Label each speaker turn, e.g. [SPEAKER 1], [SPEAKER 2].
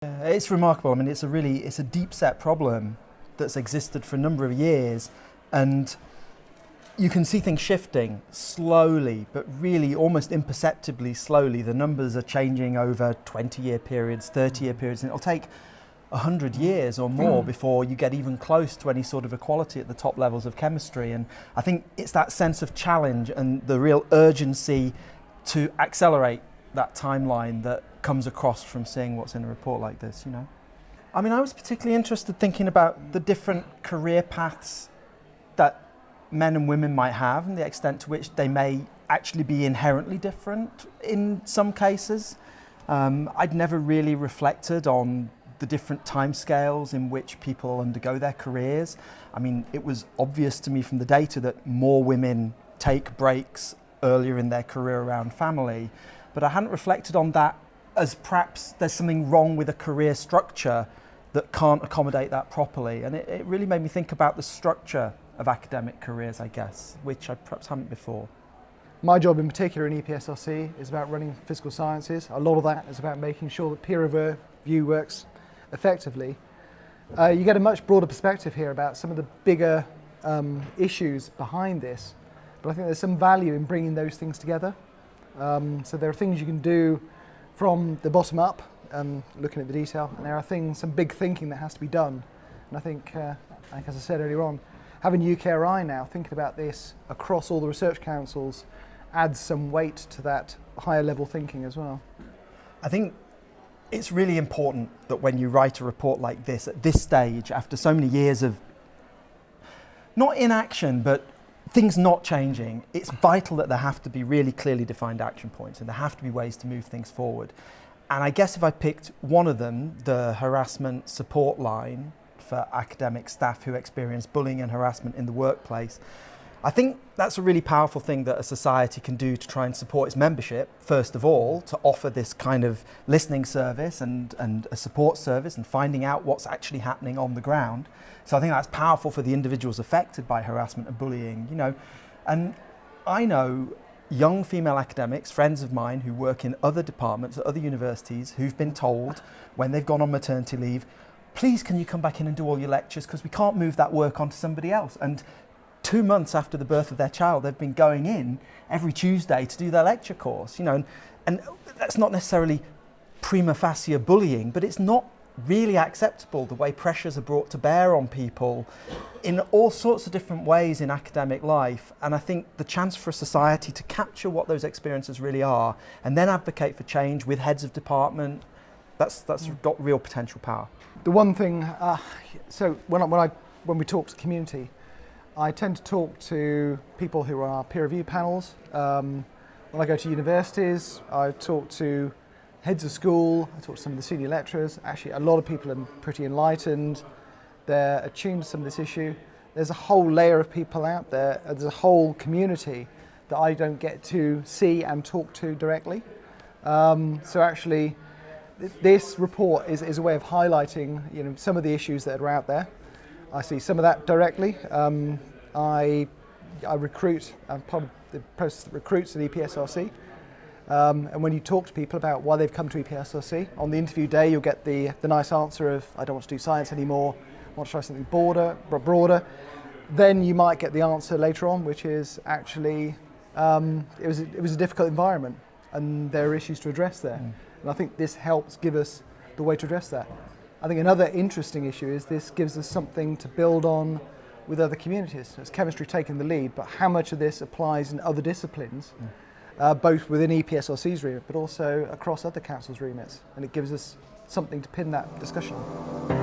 [SPEAKER 1] It's remarkable. I mean, it's a deep set problem that's existed for a number of years, and you can see things shifting slowly, but really almost imperceptibly slowly. The numbers are changing over 20-year periods, 30-year periods, and it'll take 100 years or more before you get even close to any sort of equality at the top levels of chemistry. And I think it's that sense of challenge and the real urgency to accelerate that timeline that comes across from seeing what's in a report like this, you know. I mean, I was particularly interested thinking about the different career paths that men and women might have and the extent to which they may actually be inherently different in some cases. I'd never really reflected on the different timescales in which people undergo their careers. I mean, it was obvious to me from the data that more women take breaks earlier in their career around family, but I hadn't reflected on that as perhaps there's something wrong with a career structure that can't accommodate that properly. And it really made me think about the structure of academic careers, I guess, which I perhaps hadn't before.
[SPEAKER 2] My job in particular in EPSRC is about running physical sciences. A lot of that is about making sure that peer review works effectively. You get a much broader perspective here about some of the bigger issues behind this, but I think there's some value in bringing those things together. So there are things you can do from the bottom up, looking at the detail, and there are things, some big thinking that has to be done. And I think as I said earlier on, having UKRI now thinking about this across all the research councils adds some weight to that higher level thinking as well.
[SPEAKER 1] I think it's really important that when you write a report like this, at this stage, after so many years of not inaction, but things not changing, it's vital that there have to be really clearly defined action points and there have to be ways to move things forward. And I guess if I picked one of them, the harassment support line for academic staff who experience bullying and harassment in the workplace, I think that's a really powerful thing that a society can do to try and support its membership, first of all, to offer this kind of listening service and a support service and finding out what's actually happening on the ground. So I think that's powerful for the individuals affected by harassment and bullying, you know. And I know young female academics, friends of mine who work in other departments at other universities, who've been told when they've gone on maternity leave, please can you come back in and do all your lectures because we can't move that work onto somebody else. And 2 months after the birth of their child, they've been going in every Tuesday to do their lecture course, you know, and that's not necessarily prima facie bullying, but it's not really acceptable the way pressures are brought to bear on people in all sorts of different ways in academic life. And I think the chance for a society to capture what those experiences really are and then advocate for change with heads of department, that's got real potential power.
[SPEAKER 2] The one thing, so when we talk to the community, I tend to talk to people who are on our peer review panels. When I go to universities, I talk to heads of school, I talk to some of the senior lecturers. Actually, a lot of people are pretty enlightened. They're attuned to some of this issue. There's a whole layer of people out there. There's a whole community that I don't get to see and talk to directly. So actually, this report is a way of highlighting, you know, some of the issues that are out there. I see some of that directly. I recruit, I'm part of the process that recruits at EPSRC. And when you talk to people about why they've come to EPSRC, on the interview day you'll get the nice answer of, I don't want to do science anymore, I want to try something broader. Then you might get the answer later on, which is actually, it was a difficult environment and there are issues to address there. And I think this helps give us the way to address that. I think another interesting issue is this gives us something to build on with other communities. It's chemistry taking the lead, but how much of this applies in other disciplines, both within EPSRC's remit, but also across other councils' remits. And it gives us something to pin that discussion on.